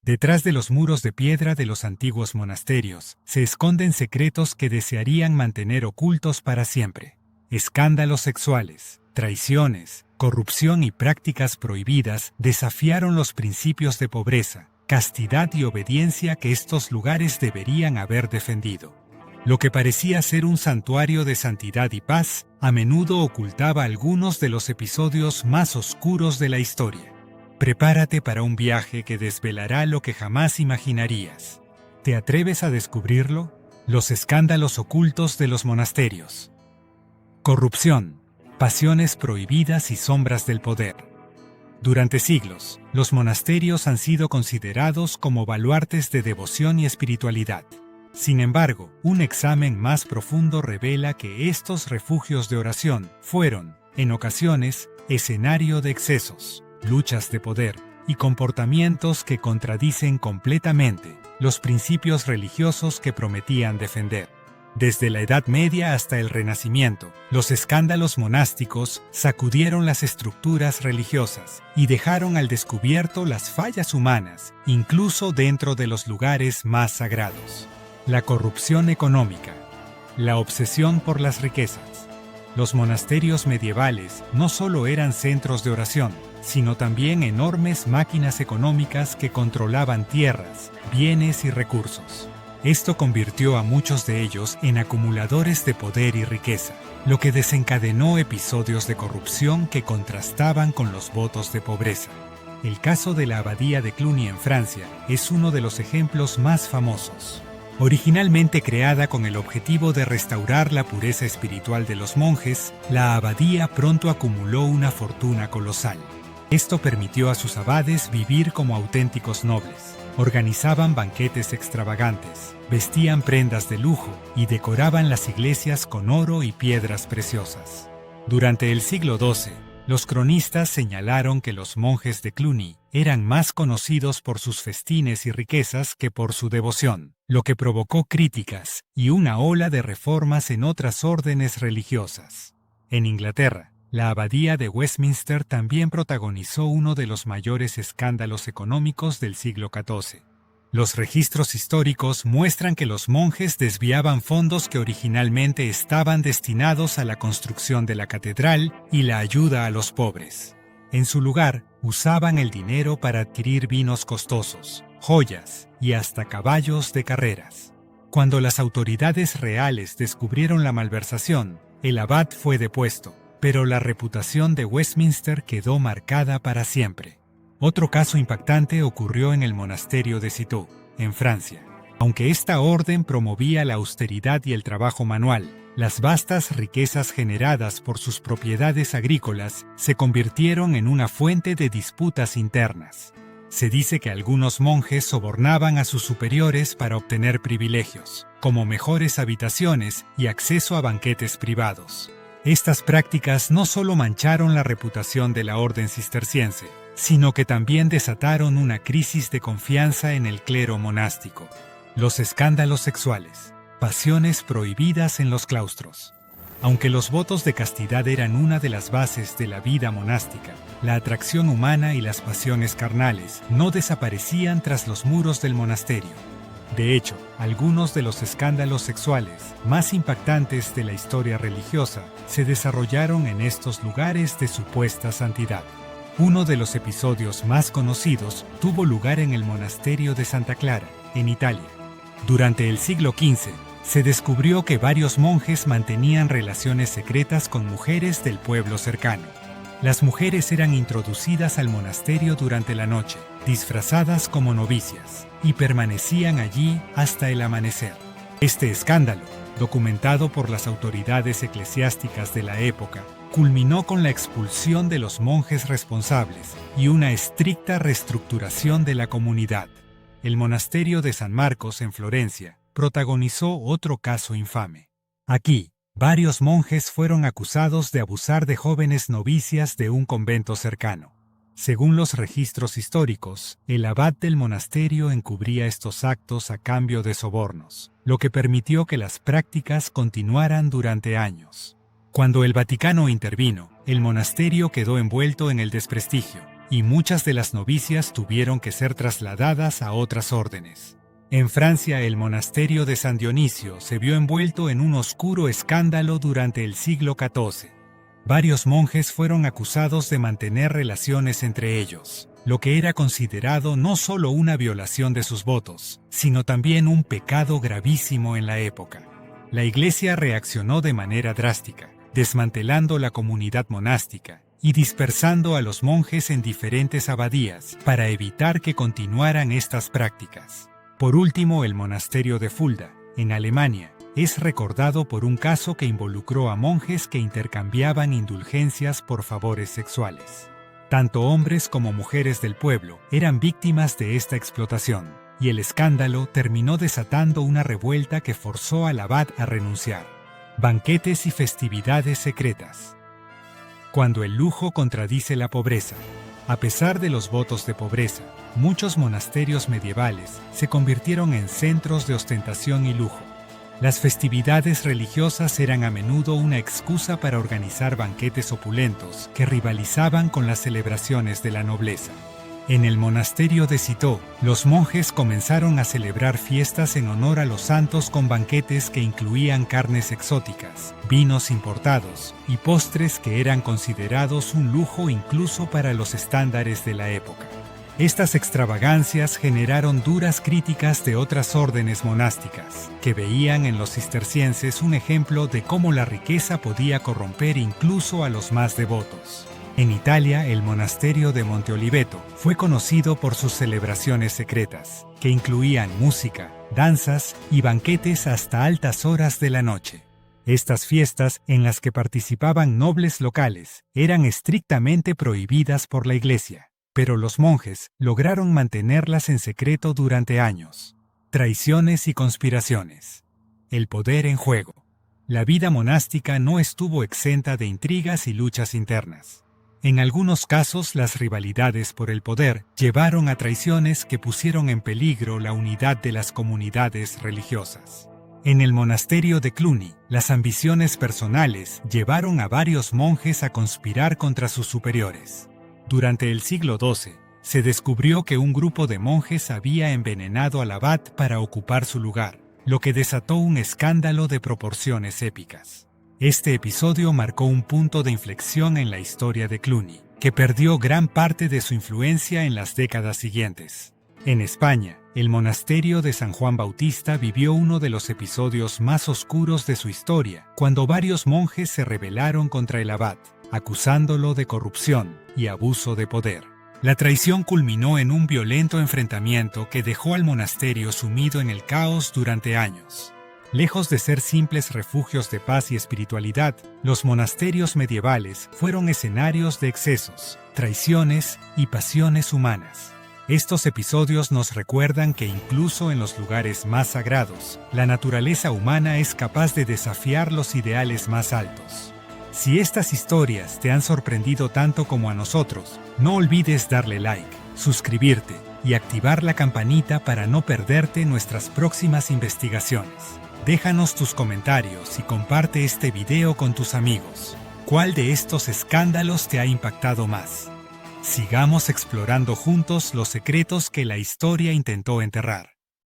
Detrás de los muros de piedra de los antiguos monasterios se esconden secretos que desearían mantener ocultos para siempre. Escándalos sexuales, traiciones, corrupción y prácticas prohibidas desafiaron los principios de pobreza, castidad y obediencia que estos lugares deberían haber defendido. Lo que parecía ser un santuario de santidad y paz, a menudo ocultaba algunos de los episodios más oscuros de la historia. Prepárate para un viaje que desvelará lo que jamás imaginarías. ¿Te atreves a descubrirlo? Los escándalos ocultos de los monasterios. Corrupción, pasiones prohibidas y sombras del poder. Durante siglos, los monasterios han sido considerados como baluartes de devoción y espiritualidad. Sin embargo, un examen más profundo revela que estos refugios de oración fueron, en ocasiones, escenario de excesos, luchas de poder y comportamientos que contradicen completamente los principios religiosos que prometían defender. Desde la Edad Media hasta el Renacimiento, los escándalos monásticos sacudieron las estructuras religiosas y dejaron al descubierto las fallas humanas, incluso dentro de los lugares más sagrados. La corrupción económica, la obsesión por las riquezas. Los monasterios medievales no solo eran centros de oración, sino también enormes máquinas económicas que controlaban tierras, bienes y recursos. Esto convirtió a muchos de ellos en acumuladores de poder y riqueza, lo que desencadenó episodios de corrupción que contrastaban con los votos de pobreza. El caso de la abadía de Cluny en Francia es uno de los ejemplos más famosos. Originalmente creada con el objetivo de restaurar la pureza espiritual de los monjes, la abadía pronto acumuló una fortuna colosal. Esto permitió a sus abades vivir como auténticos nobles. Organizaban banquetes extravagantes, vestían prendas de lujo y decoraban las iglesias con oro y piedras preciosas. Durante el siglo XII, los cronistas señalaron que los monjes de Cluny eran más conocidos por sus festines y riquezas que por su devoción, lo que provocó críticas y una ola de reformas en otras órdenes religiosas. En Inglaterra, la abadía de Westminster también protagonizó uno de los mayores escándalos económicos del siglo XIV. Los registros históricos muestran que los monjes desviaban fondos que originalmente estaban destinados a la construcción de la catedral y la ayuda a los pobres. En su lugar, usaban el dinero para adquirir vinos costosos, joyas y hasta caballos de carreras. Cuando las autoridades reales descubrieron la malversación, el abad fue depuesto, pero la reputación de Westminster quedó marcada para siempre. Otro caso impactante ocurrió en el monasterio de Citeaux, en Francia. Aunque esta orden promovía la austeridad y el trabajo manual, las vastas riquezas generadas por sus propiedades agrícolas se convirtieron en una fuente de disputas internas. Se dice que algunos monjes sobornaban a sus superiores para obtener privilegios, como mejores habitaciones y acceso a banquetes privados. Estas prácticas no solo mancharon la reputación de la orden cisterciense, sino que también desataron una crisis de confianza en el clero monástico. Los escándalos sexuales, pasiones prohibidas en los claustros. Aunque los votos de castidad eran una de las bases de la vida monástica, la atracción humana y las pasiones carnales no desaparecían tras los muros del monasterio. De hecho, algunos de los escándalos sexuales más impactantes de la historia religiosa se desarrollaron en estos lugares de supuesta santidad. Uno de los episodios más conocidos tuvo lugar en el monasterio de Santa Clara, en Italia. Durante el siglo XV, se descubrió que varios monjes mantenían relaciones secretas con mujeres del pueblo cercano. Las mujeres eran introducidas al monasterio durante la noche, disfrazadas como novicias, y permanecían allí hasta el amanecer. Este escándalo, documentado por las autoridades eclesiásticas de la época, culminó con la expulsión de los monjes responsables y una estricta reestructuración de la comunidad. El monasterio de San Marcos en Florencia protagonizó otro caso infame. Aquí, varios monjes fueron acusados de abusar de jóvenes novicias de un convento cercano. Según los registros históricos, el abad del monasterio encubría estos actos a cambio de sobornos, lo que permitió que las prácticas continuaran durante años. Cuando el Vaticano intervino, el monasterio quedó envuelto en el desprestigio, y muchas de las novicias tuvieron que ser trasladadas a otras órdenes. En Francia, el monasterio de San Dionisio se vio envuelto en un oscuro escándalo durante el siglo XIV. Varios monjes fueron acusados de mantener relaciones entre ellos, lo que era considerado no solo una violación de sus votos, sino también un pecado gravísimo en la época. La Iglesia reaccionó de manera drástica, desmantelando la comunidad monástica y dispersando a los monjes en diferentes abadías para evitar que continuaran estas prácticas. Por último, el monasterio de Fulda, en Alemania, es recordado por un caso que involucró a monjes que intercambiaban indulgencias por favores sexuales. Tanto hombres como mujeres del pueblo eran víctimas de esta explotación, y el escándalo terminó desatando una revuelta que forzó al abad a renunciar. Banquetes y festividades secretas. Cuando el lujo contradice la pobreza. A pesar de los votos de pobreza, muchos monasterios medievales se convirtieron en centros de ostentación y lujo. Las festividades religiosas eran a menudo una excusa para organizar banquetes opulentos que rivalizaban con las celebraciones de la nobleza. En el monasterio de Citeaux, los monjes comenzaron a celebrar fiestas en honor a los santos con banquetes que incluían carnes exóticas, vinos importados y postres que eran considerados un lujo incluso para los estándares de la época. Estas extravagancias generaron duras críticas de otras órdenes monásticas, que veían en los cistercienses un ejemplo de cómo la riqueza podía corromper incluso a los más devotos. En Italia, el monasterio de Monte Oliveto fue conocido por sus celebraciones secretas, que incluían música, danzas y banquetes hasta altas horas de la noche. Estas fiestas, en las que participaban nobles locales, eran estrictamente prohibidas por la Iglesia, pero los monjes lograron mantenerlas en secreto durante años. Traiciones y conspiraciones. El poder en juego. La vida monástica no estuvo exenta de intrigas y luchas internas. En algunos casos, las rivalidades por el poder llevaron a traiciones que pusieron en peligro la unidad de las comunidades religiosas. En el monasterio de Cluny, las ambiciones personales llevaron a varios monjes a conspirar contra sus superiores. Durante el siglo XII, se descubrió que un grupo de monjes había envenenado al abad para ocupar su lugar, lo que desató un escándalo de proporciones épicas. Este episodio marcó un punto de inflexión en la historia de Cluny, que perdió gran parte de su influencia en las décadas siguientes. En España, el monasterio de San Juan Bautista vivió uno de los episodios más oscuros de su historia, cuando varios monjes se rebelaron contra el abad, acusándolo de corrupción y abuso de poder. La traición culminó en un violento enfrentamiento que dejó al monasterio sumido en el caos durante años. Lejos de ser simples refugios de paz y espiritualidad, los monasterios medievales fueron escenarios de excesos, traiciones y pasiones humanas. Estos episodios nos recuerdan que incluso en los lugares más sagrados, la naturaleza humana es capaz de desafiar los ideales más altos. Si estas historias te han sorprendido tanto como a nosotros, no olvides darle like, suscribirte y activar la campanita para no perderte nuestras próximas investigaciones. Déjanos tus comentarios y comparte este video con tus amigos. ¿Cuál de estos escándalos te ha impactado más? Sigamos explorando juntos los secretos que la historia intentó enterrar.